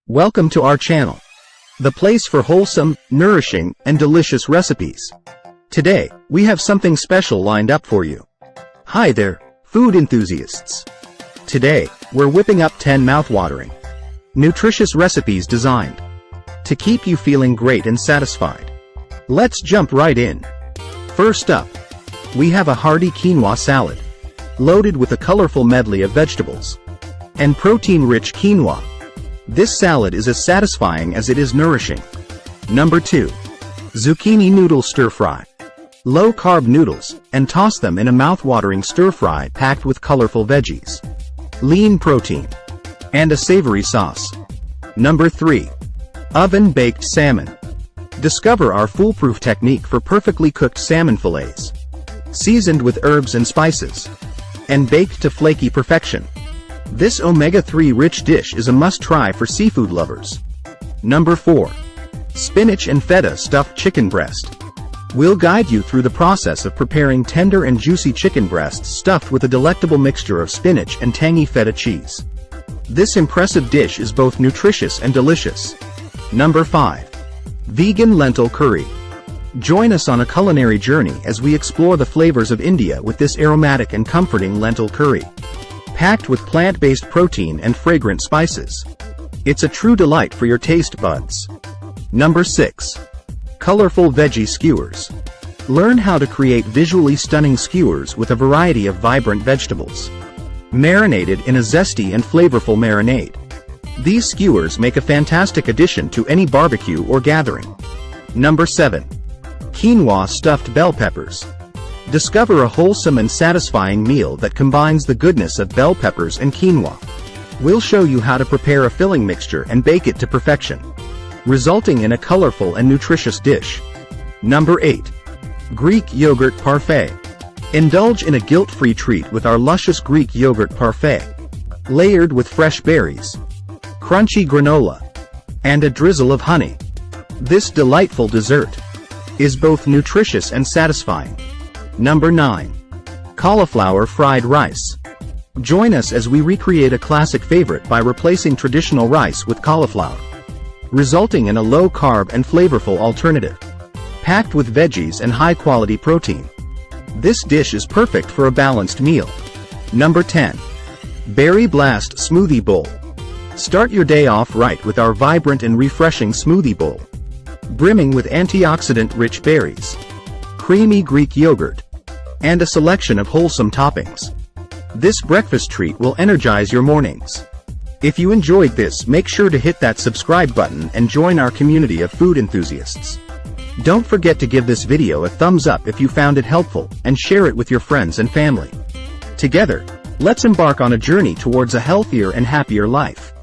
Welcome to our channel, the place for wholesome, nourishing, and delicious recipes. Today, we have something special lined up for you. Hi there, food enthusiasts. Today, we're whipping up 10 mouthwatering, nutritious recipes designed to keep you feeling great and satisfied. Let's jump right in. First up, we have a hearty quinoa salad, loaded with a colorful medley of vegetables and protein-rich quinoa. This salad is as satisfying as it is nourishing. Number 2. Zucchini Noodle Stir-Fry. Low-carb noodles, and toss them in a mouth-watering stir-fry packed with colorful veggies, lean protein, and a savory sauce. Number 3. Oven-baked salmon. Discover our foolproof technique for perfectly cooked salmon fillets, seasoned with herbs and spices, and baked to flaky perfection. This omega-3 rich dish is a must-try for seafood lovers. Number 4. Spinach and feta stuffed chicken breast. We'll guide you through the process of preparing tender and juicy chicken breasts stuffed with a delectable mixture of spinach and tangy feta cheese. This impressive dish is both nutritious and delicious. Number 5. Vegan lentil curry. Join us on a culinary journey as we explore the flavors of India with this aromatic and comforting lentil curry, packed with plant-based protein and fragrant spices. It's a true delight for your taste buds. Number 6. Colorful veggie skewers. Learn how to create visually stunning skewers with a variety of vibrant vegetables, marinated in a zesty and flavorful marinade. These skewers make a fantastic addition to any barbecue or gathering. Number 7. Quinoa-Stuffed bell peppers. Discover a wholesome and satisfying meal that combines the goodness of bell peppers and quinoa. We'll show you how to prepare a filling mixture and bake it to perfection, resulting in a colorful and nutritious dish. Number 8. Greek yogurt parfait. Indulge in a guilt-free treat with our luscious Greek yogurt parfait, layered with fresh berries, crunchy granola, and a drizzle of honey. This delightful dessert is both nutritious and satisfying. Number 9. Cauliflower fried rice. Join us as we recreate a classic favorite by replacing traditional rice with cauliflower, resulting in a low-carb and flavorful alternative, packed with veggies and high-quality protein. This dish is perfect for a balanced meal. Number 10. Berry Blast smoothie bowl. Start your day off right with our vibrant and refreshing smoothie bowl, brimming with antioxidant-rich berries, creamy Greek yogurt, and a selection of wholesome toppings. This breakfast treat will energize your mornings. If you enjoyed this, make sure to hit that subscribe button and join our community of food enthusiasts. Don't forget to give this video a thumbs up if you found it helpful, and share it with your friends and family. Together, let's embark on a journey towards a healthier and happier life.